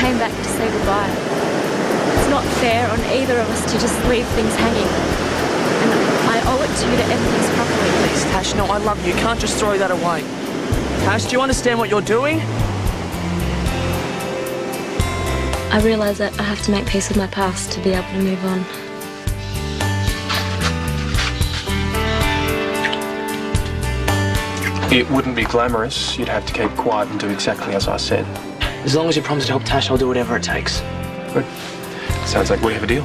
came back to say goodbye. It's not fair on either of us to just leave things hanging. And I owe it to you to end things properly. Please, Tash, no, I love you. You can't just throw that away. Tash, do you understand what you're doing? I realise that I have to make peace with my past to be able to move on. It wouldn't be glamorous. You'd have to keep quiet and do exactly as I said. As long as you promise to help Tash, I'll do whatever it takes. Good. Sounds like we have a deal.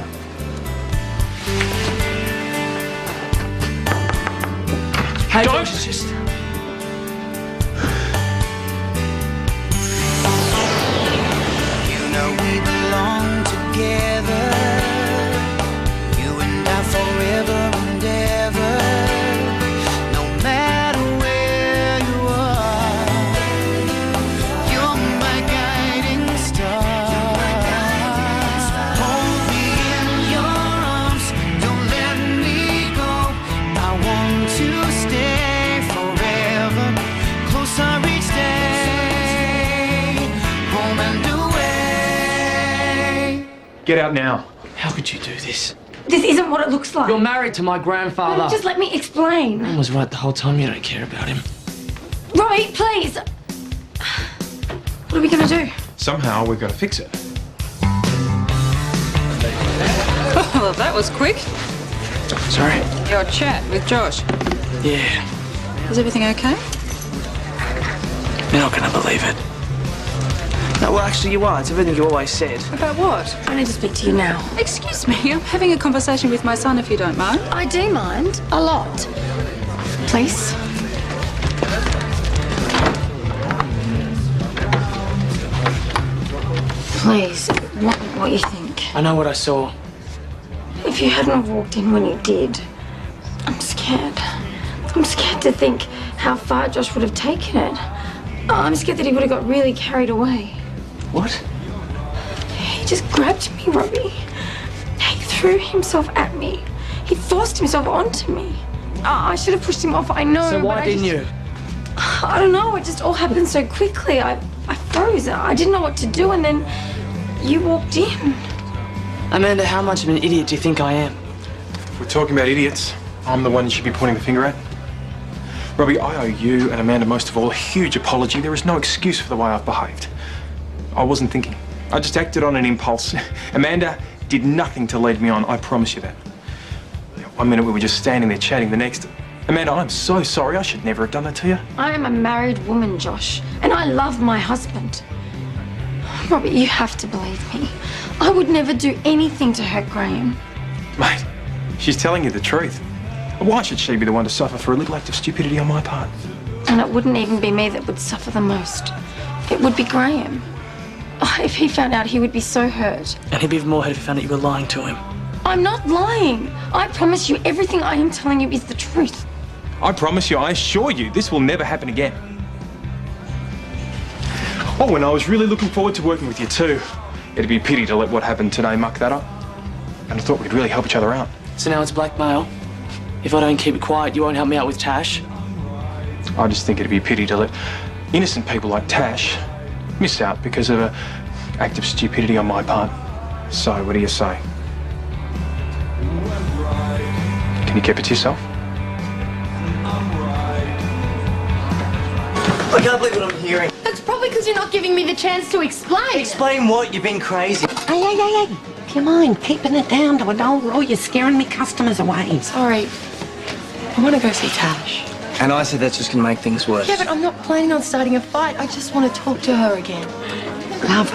Hey, Don't! Josh, just... You know we belong together. You and I forever and ever. No matter where you are, you're my guiding star. Hold me in your arms, don't let me go. I want to stay forever. Closer each day, home and away. Get out now. How could you do this? This isn't what it looks like. You're married to my grandfather. Just let me explain. Mum was right the whole time. You don't care about him. Robbie, please. What are we going to do? Somehow we've got to fix it. Well, that was quick. Sorry. Your chat with Josh. Yeah. Is everything okay? You're not going to believe it. No, well, actually, you are. It's everything you always said. About what? I need to speak to you now. Excuse me, I'm having a conversation with my son, if you don't mind. I do mind. A lot. Please. Please, what you think. I know what I saw. If you hadn't have walked in when you did, I'm scared. I'm scared to think how far Josh would have taken it. I'm scared that he would have got really carried away. What? He just grabbed me, Robbie. He threw himself at me. He forced himself onto me. I should have pushed him off, I know. So but why didn't you? I don't know, it just all happened so quickly. I froze. I didn't know what to do, and then you walked in. Amanda, how much of an idiot do you think I am? If we're talking about idiots, I'm the one you should be pointing the finger at. Robbie, I owe you and Amanda most of all a huge apology. There is no excuse for the way I've behaved. I wasn't thinking. I just acted on an impulse. Amanda did nothing to lead me on, I promise you that. One minute we were just standing there chatting, the next... Amanda, I'm so sorry. I should never have done that to you. I am a married woman, Josh, and I love my husband. Robbie, you have to believe me. I would never do anything to hurt Graham. Mate, she's telling you the truth. Why should she be the one to suffer for a little act of stupidity on my part? And it wouldn't even be me that would suffer the most. It would be Graham. Oh, if he found out, he would be so hurt. And he'd be even more hurt if he found out you were lying to him. I'm not lying. I promise you, everything I am telling you is the truth. I promise you, I assure you, this will never happen again. Oh, and I was really looking forward to working with you too. It'd be a pity to let what happened today muck that up. And I thought we'd really help each other out. So now it's blackmail. If I don't keep it quiet, you won't help me out with Tash. I just think it'd be a pity to let innocent people like Tash miss out because of an act of stupidity on my part. So, what do you say? Can you keep it to yourself? I can't believe what I'm hearing. That's probably because you're not giving me the chance to explain. Explain what? You've been crazy. Hey. Come on, keeping it down to a dull roll. You're scaring me customers away. Sorry. I want to go see Tash. And I said that's just going to make things worse. Yeah, but I'm not planning on starting a fight. I just want to talk to her again. Love,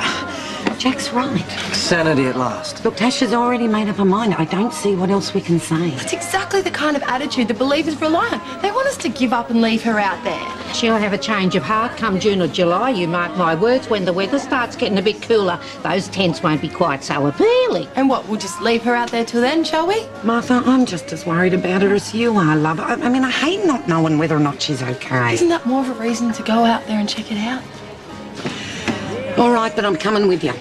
Jack's right. Sanity at last. Look, Tash has already made up her mind. I don't see what else we can say. It's exactly the kind of attitude the believers rely on. They want us to give up and leave her out there. She'll have a change of heart come June or July, you mark my words. When the weather starts getting a bit cooler, those tents won't be quite so appealing. And what, we'll just leave her out there till then, shall we? Martha, I'm just as worried about her as you are, love. I mean, I hate not knowing whether or not she's okay. Isn't that more of a reason to go out there and check it out? All right, but I'm coming with you.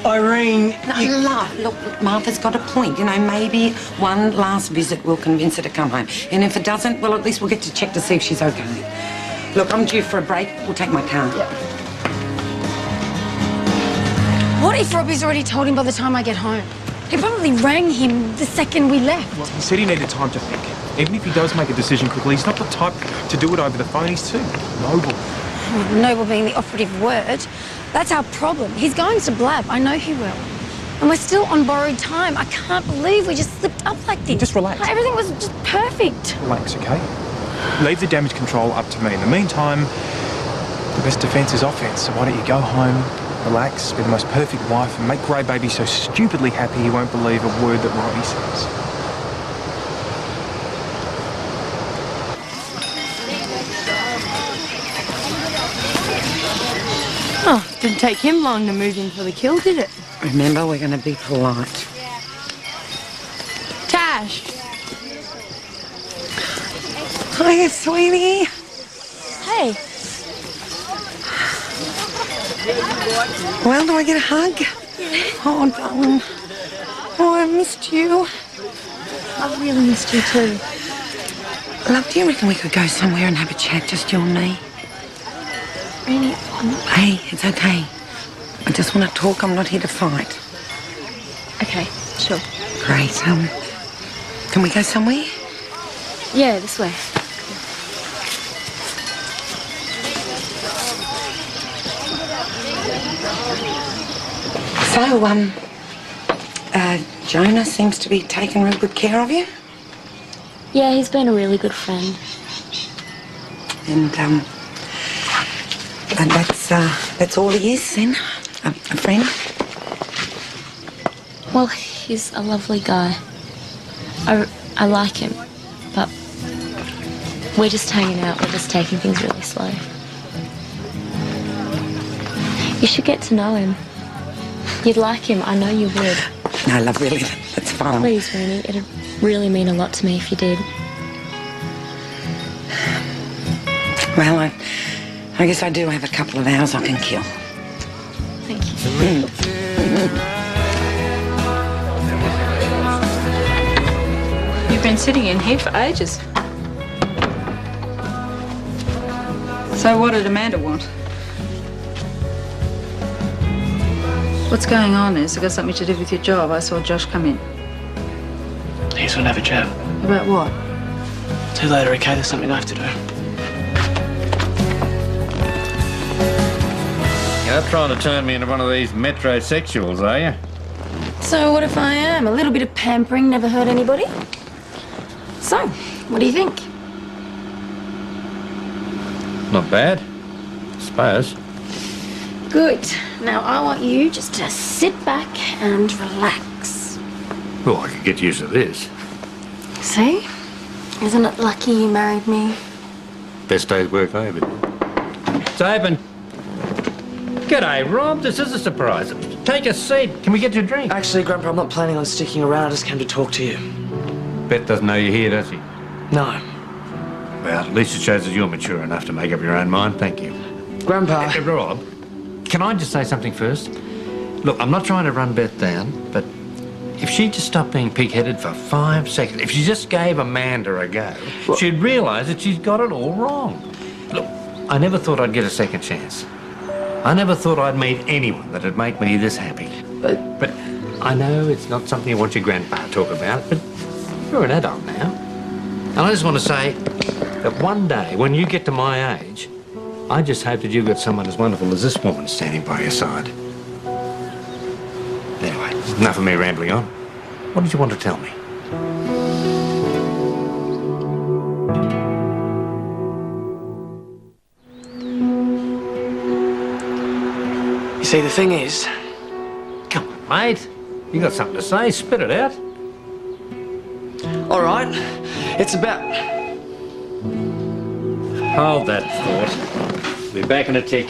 Irene, No, love, look, Martha's got a point. You know, maybe one last visit will convince her to come home. And if it doesn't, well, at least we'll get to check to see if she's okay. Look, I'm due for a break. We'll take my car. Yep. What if Robbie's already told him by the time I get home? He probably rang him the second we left. Well, he said he needed time to think. Even if he does make a decision quickly, he's not the type to do it over the phone. He's too noble. Noble being the operative word. That's our problem. He's going to blab. I know he will. And we're still on borrowed time. I can't believe we just slipped up like this. Just relax. Everything was just perfect. Relax, okay? Leave the damage control up to me. In the meantime, the best defence is offence. So why don't you go home, relax, be the most perfect wife, and make Grey Baby so stupidly happy he won't believe a word that Robbie says. Oh, didn't take him long to move in for the kill, did it? Remember, we're going to be polite. Tash! Hiya, sweetie. Hey. Well, do I get a hug? Oh, darling. Oh, I missed you. I really missed you too. Love, do you reckon we could go somewhere and have a chat, just you and me? Really? Hey, it's okay. I just want to talk. I'm not here to fight. Okay, sure. Great. Can we go somewhere? Yeah, this way. So, Jonah seems to be taking real good care of you. Yeah, he's been a really good friend. And that's all he is then? A friend? Well, he's a lovely guy. I like him, but we're just hanging out. We're just taking things really slow. You should get to know him. You'd like him. I know you would. No, love, really, that's fine. Please, Rooney. It'd really mean a lot to me if you did. Well, I guess I do have a couple of hours I can kill. Thank you. You've been sitting in here for ages. So what did Amanda want? What's going on? Has it got something to do with your job? I saw Josh come in. He just want to have a chat. About what? See you later, okay? There's something I have to do. You're not trying to turn me into one of these metrosexuals, are you? So what if I am? A little bit of pampering never hurt anybody? So, what do you think? Not bad, I suppose. Good. Now I want you just to sit back and relax. Well, I could get used to this. See? Isn't it lucky you married me? Best day's work over. It's open. G'day, Rob. This is a surprise. Take a seat. Can we get you a drink? Actually, Grandpa, I'm not planning on sticking around. I just came to talk to you. Beth doesn't know you're here, does she? No. Well, at least it shows that you're mature enough to make up your own mind. Thank you. Grandpa. Hey, Rob, can I just say something first? Look, I'm not trying to run Beth down, but if she just stopped being pig-headed for 5 seconds, if she just gave Amanda a go, she'd realise that she's got it all wrong. Look, I never thought I'd get a second chance. I never thought I'd meet anyone that'd make me this happy. But I know it's not something you want your grandpa to talk about, but you're an adult now. And I just want to say that one day, when you get to my age, I just hope that you've got someone as wonderful as this woman standing by your side. Anyway, enough of me rambling on. What did you want to tell me? You see, the thing is... Come on, mate. You got something to say? Spit it out. All right. It's about... Hold that thought. Be back in a tick.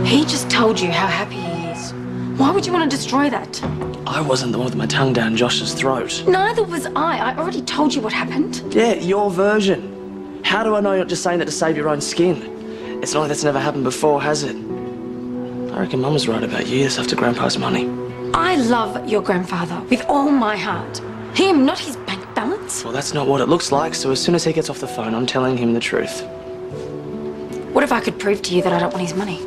He just told you how happy he is. Why would you want to destroy that? I wasn't the one with my tongue down Josh's throat. Neither was I. I already told you what happened. Yeah, your version. How do I know you're not just saying that to save your own skin? It's not like that's never happened before, has it? I reckon Mum was right about years after Grandpa's money. I love your grandfather with all my heart. Him, not his bank balance. Well, that's not what it looks like, so as soon as he gets off the phone, I'm telling him the truth. What if I could prove to you that I don't want his money?